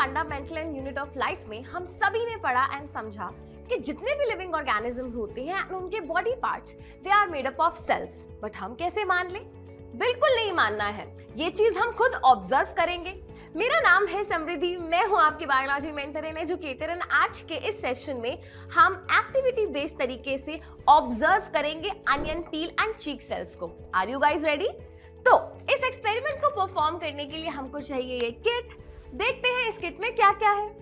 Fundamental and unit of life में हम सभी ने पढ़ा एंड समझा कि जितने भी लिविंग ऑर्गेनिजम्स होते हैं उनके body parts they are made up of cells. But हम कैसे मान लें? बिल्कुल नहीं मानना है, ये चीज हम खुद ऑब्जर्व करेंगे। मेरा नाम है समृद्धि, मैं हूं आपकी biology mentor and educator and आज के इस सेशन में हम एक्टिविटी बेस्ड तरीके से ऑब्जर्व करेंगे onion peel and cheek cells को। Are you guys ready? तो इस एक्सपेरिमेंट को परफॉर्म करने के लिए हमको चाहिए ये किट। देखते हैं इस किट में क्या क्या है।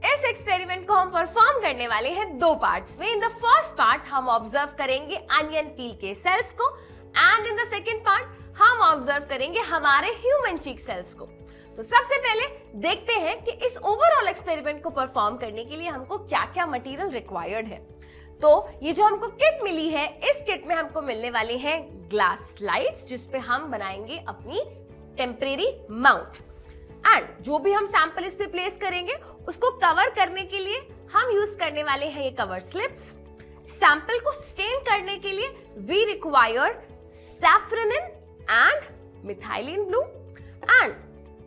इस एक्सपेरिमेंट को हम परफॉर्म करने वाले हैं दो पार्ट्स में। इन द फर्स्ट पार्ट हम ऑब्जर्व करेंगे अनियन पील के सेल्स को and in the second part हम ऑब्जर्व करेंगे हमारे ह्यूमन चीक सेल्स को। तो सबसे पहले देखते हैं कि इस ओवरऑल एक्सपेरिमेंट को परफॉर्म करने के लिए हमको क्या क्या मटेरियल रिक्वायर्ड है। तो ये जो हमको किट मिली है, इस किट में हमको मिलने वाले हैं ग्लास स्लाइड्स जिसपे हम बनाएंगे अपनी टेम्परेरी माउंट एंड जो भी हम सैंपल इस पे प्लेस करेंगे उसको कवर करने के लिए हम यूज करने वाले हैं ये कवर स्लिप्स। सैंपल को स्टेन करने के लिए we require safranin and methylene blue and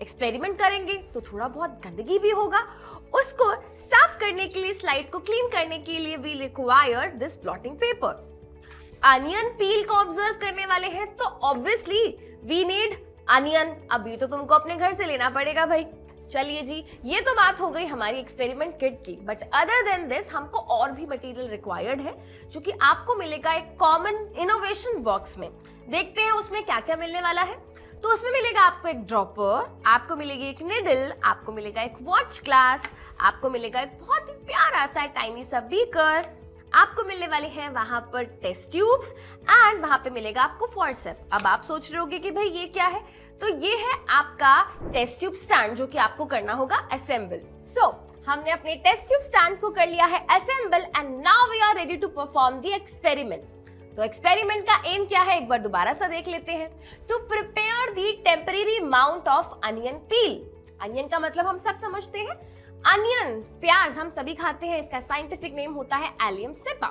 experiment करेंगे तो थोड़ा बहुत गंदगी भी होगा, उसको साफ करने के लिए, स्लाइड को क्लीन करने के लिए we require this blotting paper. Onion peel को ऑब्जर्व करने वाले हैं तो ऑब्वियसली वी नीड अनियन। अभी तो तुमको अपने घर से लेना पड़ेगा भाई। चलिए जी, ये तो बात हो गई हमारी एक्सपेरिमेंट किट की। बट अदर देन दिस हमको और भी मटेरियल रिक्वायर्ड है जो कि आपको मिलेगा एक कॉमन इनोवेशन बॉक्स में। देखते हैं उसमें क्या क्या मिलने वाला है। तो उसमें मिलेगा आपको एक ड्रॉपर, आपको मिलेगी एक निडल, आपको मिलेगा एक वॉच ग्लास, आपको मिलेगा एक बहुत ही प्यारा सा टाइनी सा बीकर, आपको मिलने वाले हैं वहां पर टेस्ट ट्यूब्स एंड वहां पे मिलेगा आपको फॉर्सेप। अब आप सोच रहे होंगे कि भाई ये क्या है? तो ये है आपका टेस्ट ट्यूब स्टैंड जो कि आपको करना होगा असेंबल। सो हमने अपने टेस्ट ट्यूब स्टैंड को कर लिया है assemble and now we are ready to perform the experiment. तो एक्सपेरिमेंट का एम क्या है एक बार दोबारा सा देख लेते हैं। To prepare the temporary mount of onion peel. Onion का मतलब हम सब समझते हैं, अनियन प्याज हम सभी खाते हैं, इसका साइंटिफिक नेम होता है एलियम सेपा।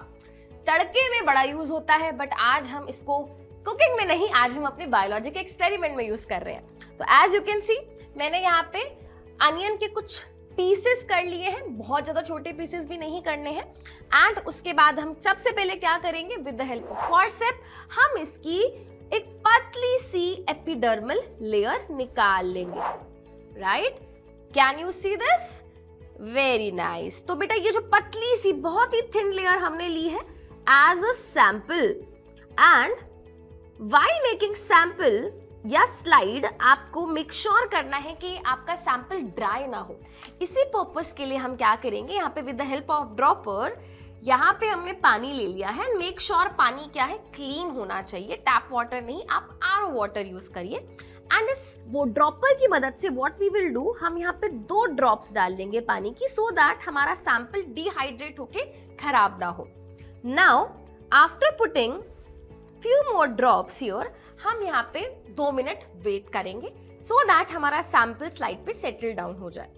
तड़के में बड़ा यूज होता है बट आज हम इसको कुकिंग में नहीं, आज हम अपने बायोलॉजी के एक्सपेरिमेंट में यूज कर रहे हैं। तो एज यू कैन सी मैंने यहाँ पे अनियन के कुछ पीसेस कर लिए हैं, बहुत ज्यादा छोटे पीसेस भी नहीं करने हैं। एंड उसके बाद हम सबसे पहले क्या करेंगे, with the help of forceps हम इसकी एक पतली सी एपिडर्मल लेयर निकाल लेंगे। Right, can you see this? Very nice. तो बेटा ये जो पतली सी बहुत ही थिन लेयर हमने ली है as a sample and while making sample या स्लाइड आपको मेक श्योर करना है कि आपका सैंपल ड्राई ना हो। इसी पर्पस के लिए हम क्या करेंगे, यहाँ पे with the help of dropper यहाँ पे हमने पानी ले लिया है। मेक श्योर पानी क्या है, क्लीन होना चाहिए, टैप वाटर नहीं, आप आरओ वाटर यूज करिए। एंड इस वो ड्रॉपर की मदद से व्हाट वी विल डू, हम यहाँ पे 2 ड्रॉप्स डाल देंगे पानी की सो दैट हमारा सैंपल डिहाइड्रेट होके खराब ना हो। Now after putting few more drops here, हम यहाँ पे 2 मिनट वेट करेंगे सो दैट हमारा सैंपल स्लाइड पे सेटल डाउन हो जाए।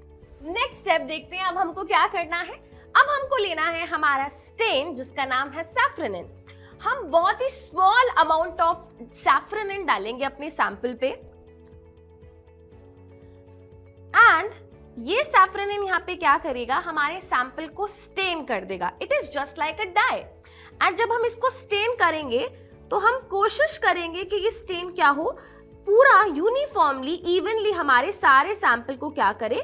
नेक्स्ट स्टेप देखते हैं अब हमको क्या करना है। अब हमको लेना है हमारा स्टेन जिसका नाम है सैफ्रनिन। हम बहुत ही स्मॉल अमाउंट ऑफ सैफ्रनिन डालेंगे अपने सैंपल पे एंड ये सैफ्रनिन यहाँ पे क्या करेगा, हमारे सैंपल को स्टेन कर देगा। It is just like a dye. And जब हम इसको स्टेन करेंगे तो हम कोशिश करेंगे कि ये स्टेन क्या हो, पूरा यूनिफॉर्मली इवनली हमारे सारे सैंपल को क्या करे,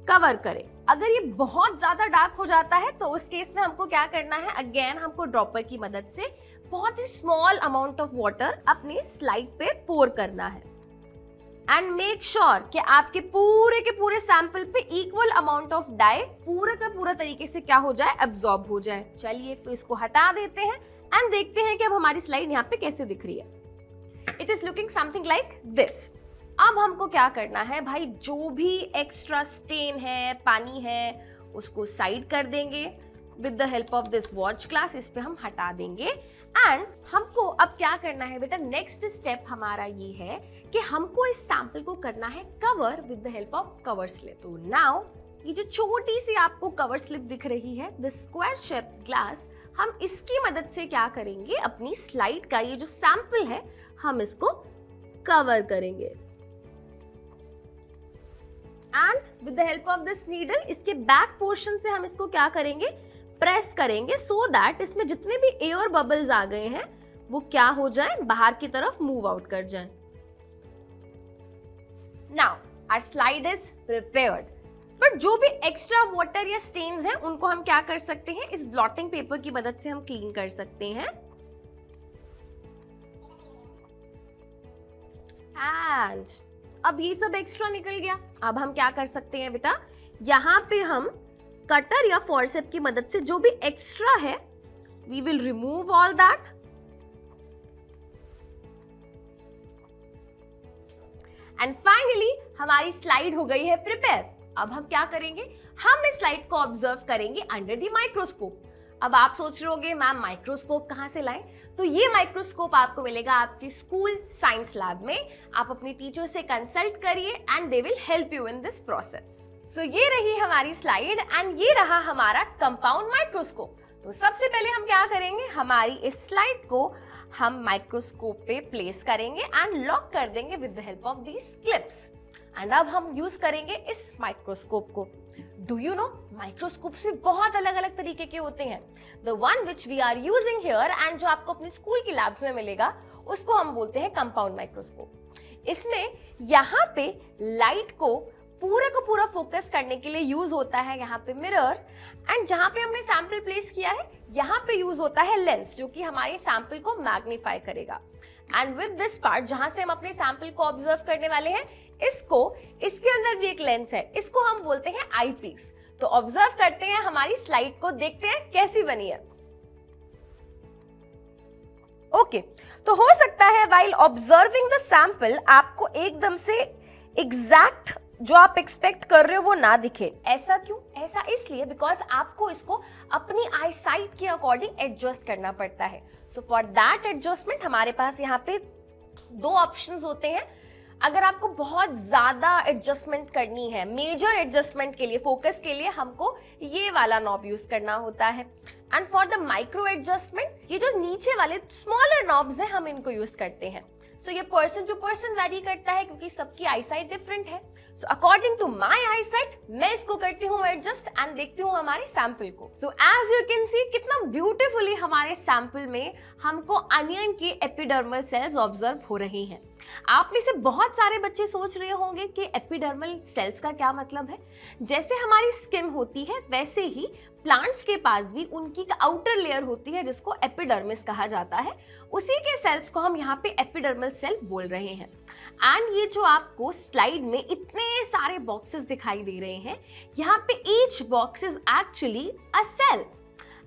कवर करे। अगर ये बहुत ज्यादा डार्क हो जाता है तो उस केस में हमको क्या करना है, अगेन हमको ड्रॉपर की मदद से बहुत ही स्मॉल अमाउंट ऑफ वाटर अपने स्लाइड पे पोर करना है एंड मेक श्योर कि आपके पूरे के पूरे सैंपल पे इक्वल अमाउंट ऑफ डाई पूरे का पूरा तरीके से क्या हो जाए, एब्जॉर्ब हो जाए। चलिए तो इसको हटा देते हैं एंड देखते हैं कि अब हमारी स्लाइड यहाँ पे कैसे दिख रही है। It is looking something like this. अब हमको क्या करना है भाई, जो भी एक्स्ट्रा स्टेन है, पानी है, उसको साइड कर देंगे with the help of this watch glass. इस पे हम हटा देंगे एंड हमको अब क्या करना है बेटा, नेक्स्ट स्टेप हमारा ये है कि हमको इस सैंपल को करना है cover with the help of cover slip. तो नाउ ये जो छोटी सी आपको कवर स्लिप दिख रही है, द स्क्वायर शेप ग्लास, हम इसकी मदद से क्या करेंगे, अपनी स्लाइड का ये जो सैंपल है हम इसको कवर करेंगे। And with the help of this needle इसके बैक पोर्शन से हम इसको क्या करेंगे, प्रेस करेंगे, सो दैट इसमें जितने भी एयर बबल्स आ गए हैं वो क्या हो जाए, बाहर की तरफ मूव आउट कर जाए। Now our slide is prepared, but जो भी एक्स्ट्रा वाटर या स्टेन्स हैं उनको हम क्या कर सकते हैं, इस ब्लॉटिंग पेपर की मदद से हम क्लीन कर सकते हैं। एंड अब ये सब एक्स्ट्रा निकल गया, अब हम क्या कर सकते हैं बेटा, यहां पे हम कटर या फॉरसेप की मदद से जो भी एक्स्ट्रा है we will remove all that. And finally हमारी स्लाइड हो गई है प्रिपेयर। अब हम क्या करेंगे, हम इस स्लाइड को ऑब्जर्व करेंगे अंडर द माइक्रोस्कोप। अब आप सोच रहे होंगे मैम माइक्रोस्कोप कहां से लाएं, तो ये माइक्रोस्कोप आपको मिलेगा आपके स्कूल साइंस लैब में। आप अपने टीचर से कंसल्ट करिए and they will help you in this process. So ये रही हमारी स्लाइड एंड ये रहा हमारा कंपाउंड माइक्रोस्कोप। तो सबसे पहले हम क्या करेंगे, हमारी इस स्लाइड को हम माइक्रोस्कोप पे प्लेस करेंगे एंड लॉक कर देंगे with the help of these clips. And अब हम यूज करेंगे इस माइक्रोस्कोप को। डू यू नो माइक्रोस्कोप्स भी बहुत अलग अलग तरीके के होते हैं। The one which we are using here and जो आपको अपनी स्कूल की लैब में मिलेगा उसको हम बोलते हैं कंपाउंड माइक्रोस्कोप। इसमें यहाँ पे लाइट को पूरा फोकस करने के लिए यूज होता है यहाँ पे मिरर, एंड जहां पे हमने सैंपल प्लेस किया है यहाँ पे यूज होता है लेंस जो कि हमारे सैंपल को मैग्नीफाई करेगा। एंड विद दिस पार्ट जहां से हम अपने सैंपल को ऑब्जर्व करने वाले हैं, इसके अंदर भी एक लेंस है, इसको हम बोलते हैं आई पीस। तो ऑब्जर्व करते हैं हमारी स्लाइड को, देखते हैं कैसी बनी है। ओके, तो हो सकता है व्हाइल ऑब्जर्विंग द सैंपल आपको एकदम से एग्जैक्ट जो आप एक्सपेक्ट कर रहे हो वो ना दिखे। ऐसा क्यों? ऐसा इसलिए बिकॉज आपको इसको अपनी आई साइट के अकॉर्डिंग एडजस्ट करना पड़ता है। सो फॉर दैट एडजस्टमेंट हमारे पास यहाँ पे दो ऑप्शंस होते हैं। अगर आपको बहुत ज्यादा एडजस्टमेंट करनी है, मेजर एडजस्टमेंट के लिए, फोकस के लिए, हमको ये वाला नॉब यूज करना होता है। And for the micro adjustment ये जो नीचे वाले स्मॉलर नॉब्स हैं हम इनको यूज करते हैं। सो ये पर्सन टू पर्सन वेरी करता है क्योंकि सबकी आई साइट डिफरेंट है। So according to my eyesight मैं इसको करती हूँ एडजस्ट एंड देखती हूँ हमारे सैंपल को। So as you can see कितना ब्यूटीफुली हमारे सैंपल में हमको अनियन की एपिडर्मल सेल्स ऑब्जर्व हो रही हैं। आप में से बहुत सारे बच्चे सोच रहे होंगे कि एपिडर्मल सेल्स का क्या मतलब है। जैसे हमारी स्किन होती है वैसे ही प्लांट्स के पास भी उनकी आउटर लेयर होती है जिसको एपिडर्मिस कहा जाता है। उसी के सेल्स को हम यहाँ पे एपिडर्मल सेल बोल रहे हैं। एंड ये जो आपको स्लाइड में इतने सारे बॉक्सेस दिखाई दे रहे हैं, यहाँ पे each box is actually a cell.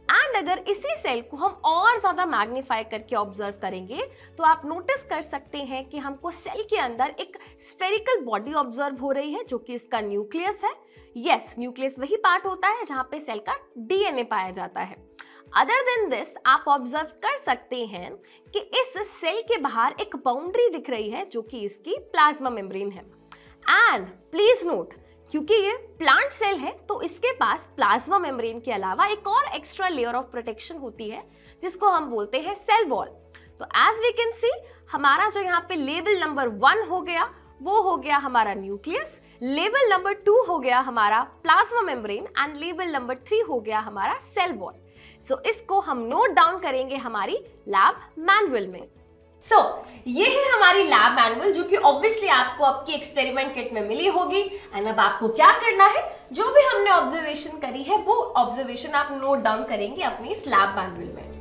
And अगर इसी सेल को हम और ज्यादा मैग्नीफाई करके ऑब्जर्व करेंगे तो आप नोटिस कर सकते हैं कि हमको सेल के अंदर एक स्फेरिकल बॉडी ऑब्जर्व हो रही है जो कि इसका न्यूक्लियस है। यस, न्यूक्लियस वही पार्ट होता है जहां पे सेल का डीएनए पाया जाता है। अदर देन दिस आप ऑब्जर्व कर सकते हैं कि इस सेल के बाहर एक बाउंड्री दिख रही है जो कि इसकी प्लाज्मा मेम्ब्रेन है। एंड प्लीज नोट, क्योंकि ये प्लांट सेल है तो इसके पास प्लाज्मा मेम्ब्रेन के अलावा एक और एक्स्ट्रा लेयर ऑफ प्रोटेक्शन होती है जिसको हम बोलते हैं सेल वॉल। तो एज वी कैन सी हमारा जो यहाँ पे लेवल नंबर 1 हो गया वो हो गया हमारा न्यूक्लियस, लेवल नंबर 2 हो गया हमारा plasma membrane and level number 3 हो गया हमारा सेल वॉल। सो इसको हम नोट डाउन करेंगे हमारी लैब मैनुअल में। सो ये है हमारी लैब मैनुअल जो कि ऑब्वियसली आपको आपकी एक्सपेरिमेंट किट में मिली होगी। एंड अब आपको क्या करना है, जो भी हमने ऑब्जर्वेशन करी है वो ऑब्जर्वेशन आप नोट डाउन करेंगे अपनी इस लैब मैनुअल में।